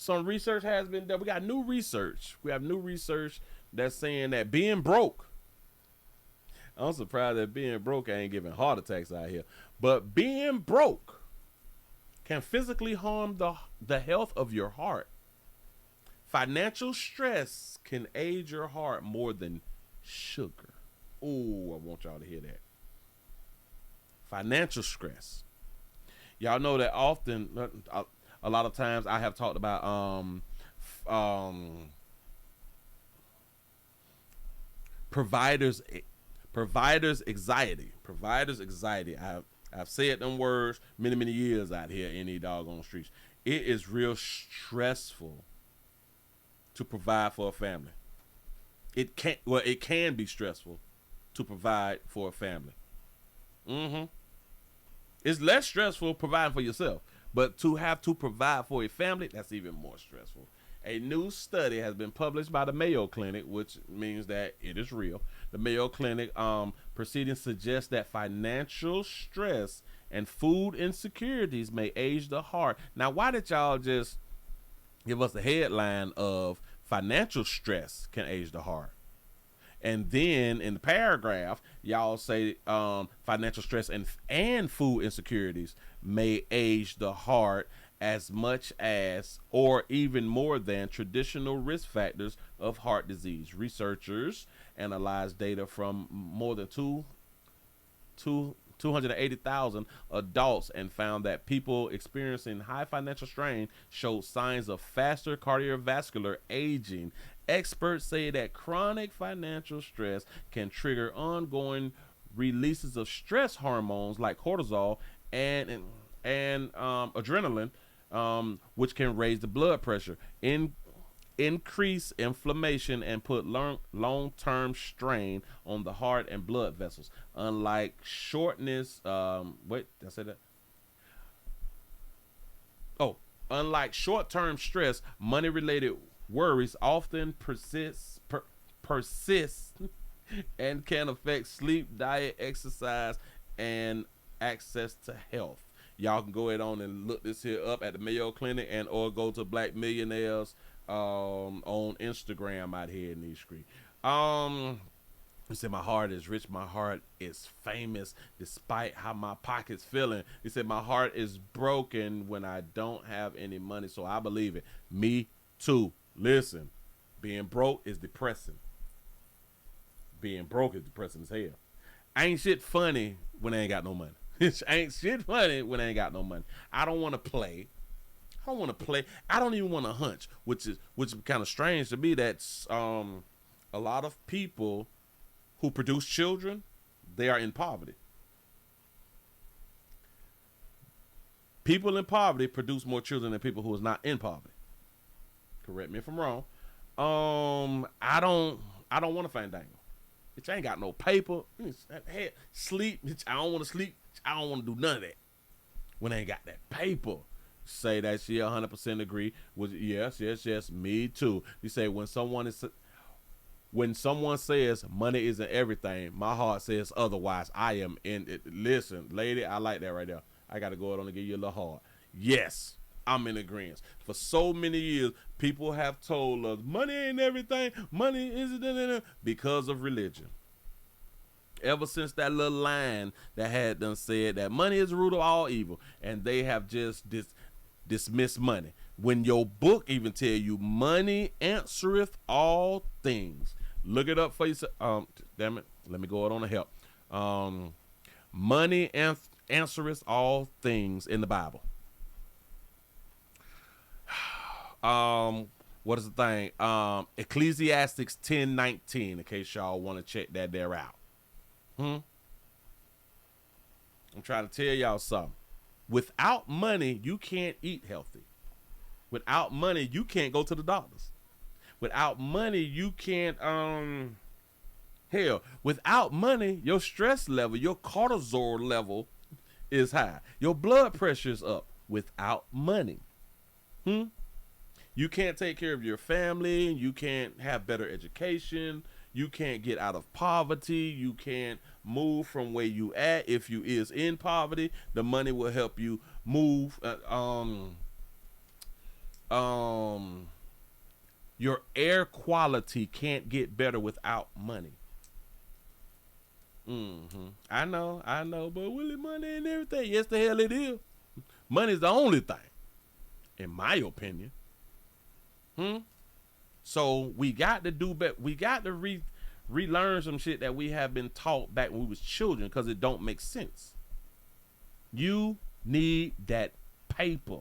some research has been done. We got new research. We have new research that's saying that being broke. I'm surprised that being broke ain't giving heart attacks out here. But being broke can physically harm the health of your heart. Financial stress can age your heart more than sugar. Ooh, I want y'all to hear that. Financial stress. Y'all know that often, a lot of times, I have talked about um, providers providers anxiety. I've said them words many years out here in these doggone streets. It is real stressful to provide for a family. It can be stressful to provide for a family. Mm-hmm. It's less stressful providing for yourself, but to have to provide for a family, that's even more stressful. A new study has been published by the Mayo Clinic, which means that it is real. The Mayo Clinic proceedings suggest that financial stress and food insecurities may age the heart. Now, why did y'all just give us the headline of financial stress can age the heart? And then in the paragraph, y'all say financial stress and food insecurities may age the heart as much as or even more than traditional risk factors of heart disease. Researchers analyzed data from more than 280,000 adults and found that people experiencing high financial strain showed signs of faster cardiovascular aging. Experts say that chronic financial stress can trigger ongoing releases of stress hormones like cortisol and adrenaline, which can raise the blood pressure, increase inflammation, and put long-term strain on the heart and blood vessels. Unlike shortness, wait, did I say that? Oh, unlike short-term stress, money-related worries often persist and can affect sleep, diet, exercise, and access to health. Y'all can go ahead on and look this here up at the Mayo Clinic and or go to Black Millionaires on Instagram out here in these streets. He said, my heart is rich. My heart is famous despite how my pocket's feeling. He said, my heart is broken when I don't have any money. So I believe it. Me too. Listen, being broke is depressing. Being broke is depressing as hell. Ain't shit funny when I ain't got no money. Ain't shit funny when I ain't got no money. I don't want to play. I don't want to play. I don't even want to hunch, which is kind of strange to me. That's a lot of people who produce children, they are in poverty. People in poverty produce more children than people who is not in poverty. Correct me if I'm wrong. I don't want to fandangle. Bitch, I ain't got no paper. Sleep. Bitch, I don't want to sleep. I don't want to do none of that. When I ain't got that paper. Say that she 100% agree with yes, me too. You say when someone says money isn't everything, my heart says otherwise. I am in it. Listen, lady, I like that right there. I got to go ahead and give you a little heart. Yes, I'm in agreement. For so many years, people have told us money ain't everything. Money isn't because of religion. Ever since that little line that had done said that money is the root of all evil, and they have just dismissed money. When your book even tell you money answereth all things. Look it up for yourself. Damn it. Let me go out on to help. Money answereth all things in the Bible. What is the thing? Ecclesiastes 10:19, in case y'all want to check that there out. I'm trying to tell y'all something. Without money, you can't eat healthy. Without money, you can't go to the doctors. Without money, you can't hell. Without money, your stress level, your cortisol level is high. Your blood pressure is up. Without money. You can't take care of your family. You can't have better education. You can't get out of poverty. You can't move from where you at. If you is in poverty, the money will help you move. Your air quality can't get better without money. I know, but Willie, money and everything. Yes, the hell it is. Money's the only thing, in my opinion. So we got to do better. We got to relearn some shit that we have been taught back when we was children, because it don't make sense. You need that paper.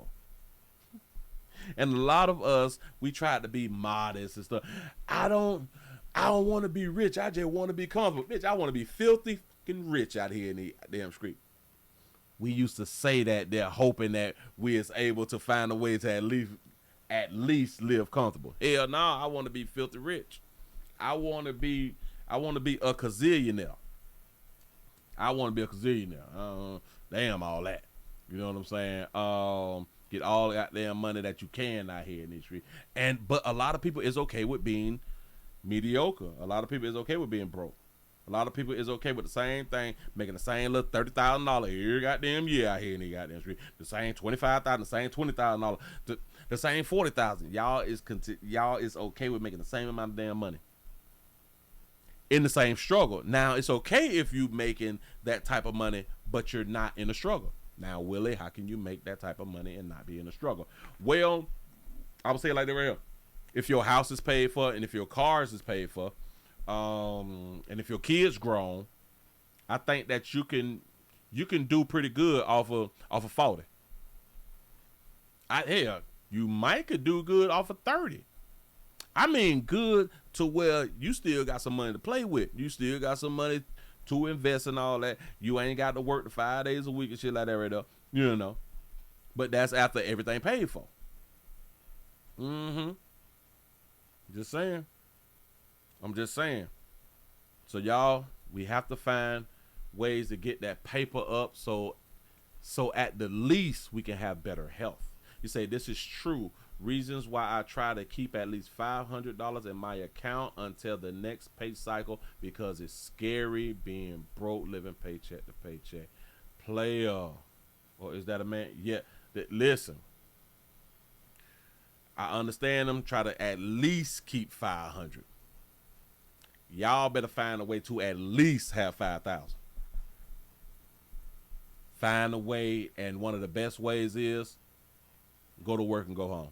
And a lot of us, we try to be modest and stuff. I don't want to be rich. I just want to be comfortable. Bitch, I want to be filthy fucking rich out here in the damn street. We used to say that there, hoping that we is able to find a way to at least live comfortable. Hell no, I want to be filthy rich. I want to be a gazillionaire. Damn all that. You know what I'm saying? Get all the goddamn money that you can out here in these streets. But a lot of people is okay with being mediocre. A lot of people is okay with being broke. A lot of people is okay with the same thing, making the same little $30,000 here goddamn year out here in the goddamn street. The same $25,000, the same $20,000, the same $40,000. Y'all is okay with making the same amount of damn money in the same struggle. Now it's okay if you making that type of money, but you're not in a struggle. Now, Willie, how can you make that type of money and not be in a struggle? Well, I would say it like that right here. If your house is paid for, and if your cars is paid for, and if your kids grown, I think that you can do pretty good off of 40. Hell, you might could do good off of 30. I mean, good to where you still got some money to play with. You still got some money to invest and all that. You ain't got to work the 5 days a week and shit like that right there. You know. But that's after everything paid for. Just saying. I'm just saying. So y'all, we have to find ways to get that paper up so at the least we can have better health. You say this is true. Reasons why I try to keep at least $500 in my account until the next pay cycle, because it's scary being broke, living paycheck to paycheck. Player, or is that a man? Yeah. Listen, I understand them. Try to at least keep 500. Y'all better find a way to at least have 5,000. Find a way, and one of the best ways is go to work and go home.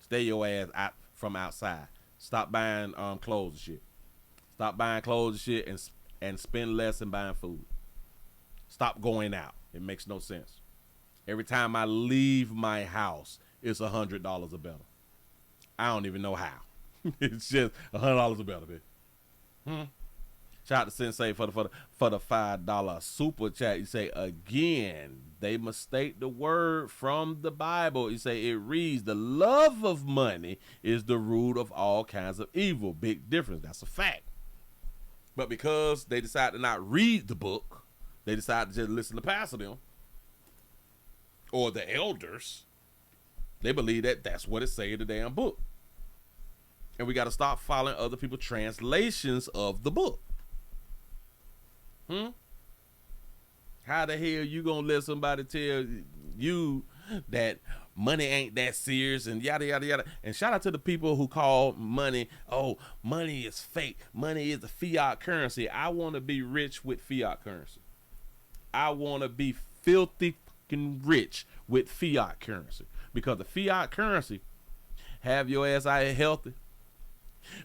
Stay your ass out from outside. Stop buying clothes and shit. Stop buying clothes and shit, and spend less in buying food. Stop going out. It makes no sense. Every time I leave my house, it's $100 or better. I don't even know how. It's just $100 or better, bitch. Shout out to Sensei for the $5 super chat. You say, again, they mistake the word from the Bible. You say it reads, the love of money is the root of all kinds of evil. Big difference. That's a fact. But because they decide to not read the book, they decide to just listen to Pastor them or the elders. They believe that that's what it say in the damn book. And we got to stop following other people's translations of the book. How the hell you gonna let somebody tell you that money ain't that serious and yada yada yada? And shout out to the people who call money, oh, money is fake. Money is the fiat currency. I want to be rich with fiat currency. I want to be filthy fucking rich with fiat currency, because the fiat currency have your ass out here healthy.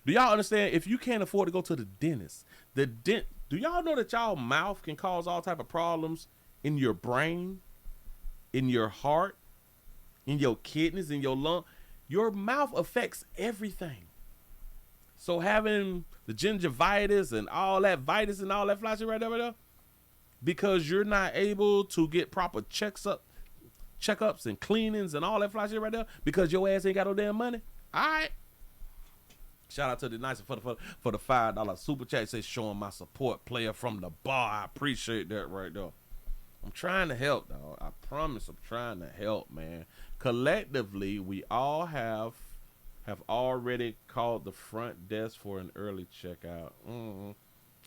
Do y'all understand? If you can't afford to go to the dentist, do y'all know that y'all mouth can cause all type of problems in your brain, in your heart, in your kidneys, in your lung? Your mouth affects everything. So having the gingivitis and all that vitis and all that fly shit right there, because you're not able to get proper checkups and cleanings and all that fly shit right there, because your ass ain't got no damn money. All right. Shout out to the nice for the $5 super chat. Say, showing my support, player from the bar. I appreciate that right there. I'm trying to help, dog. I promise I'm trying to help, man. Collectively, we all have already called the front desk for an early checkout.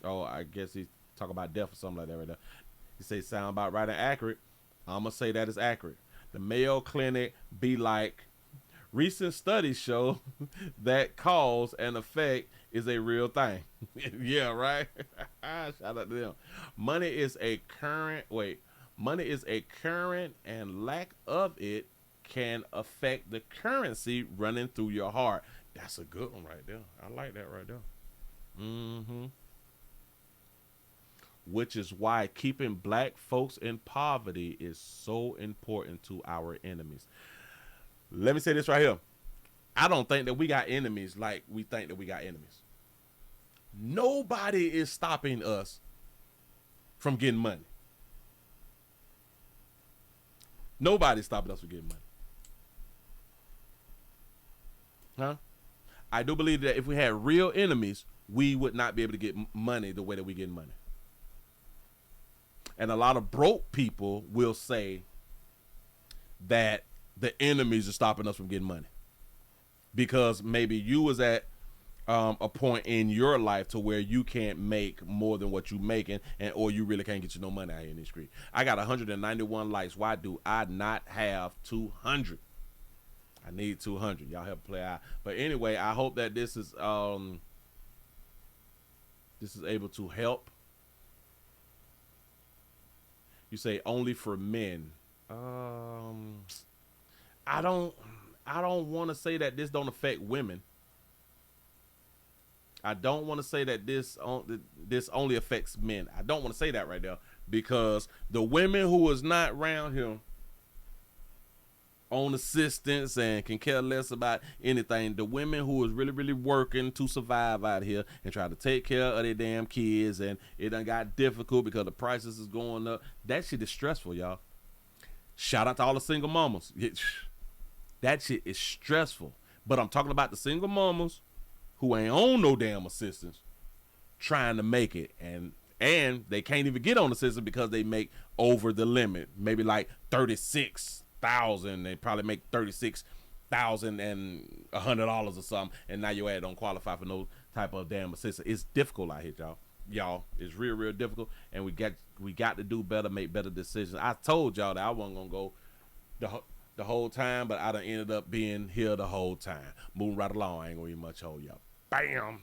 Oh, I guess he's talking about death or something like that right there. He say sound about right and accurate. I'm going to say that is accurate. The Mayo Clinic be like Recent studies show that cause and effect is a real thing. Yeah, right. Shout out to them. Money is a current. Wait, money is a current, and lack of it can affect the currency running through your heart. That's a good one right there. I like that right there. Mm-hmm. Which is why keeping black folks in poverty is so important to our enemies. Let me say this right here. I don't think that we got enemies like we think that we got enemies. Nobody is stopping us from getting money. Nobody's stopping us from getting money. Huh? I do believe that if we had real enemies, we would not be able to get money the way that we get money. And a lot of broke people will say that the enemies are stopping us from getting money because maybe you was at a point in your life to where you can't make more than what you making, and or you really can't get you no money out here in the street. I got 191 likes. Why do I not have 200? I need 200. Y'all help play out. But anyway, I hope that this is able to help. You say only for men. I don't want to say that this don't affect women. I don't want to say that this only affects men. I don't want to say that right there because the women who is not around here on assistance and can care less about anything, the women who is really, really working to survive out here and try to take care of their damn kids, and it done got difficult because the prices is going up. That shit is stressful, y'all. Shout out to all the single mamas. That shit is stressful. But I'm talking about the single mamas who ain't on no damn assistance trying to make it, and they can't even get on assistance because they make over the limit. Maybe like 36,000. They probably make 36,100 or something, and now your ad don't qualify for no type of damn assistance. It's difficult out here, y'all. It's real, real difficult, and we got to do better, make better decisions. I told y'all that I wasn't gonna go the whole time, but I done ended up being here the whole time. Moving right along. I ain't gonna even much hold y'all. Bam.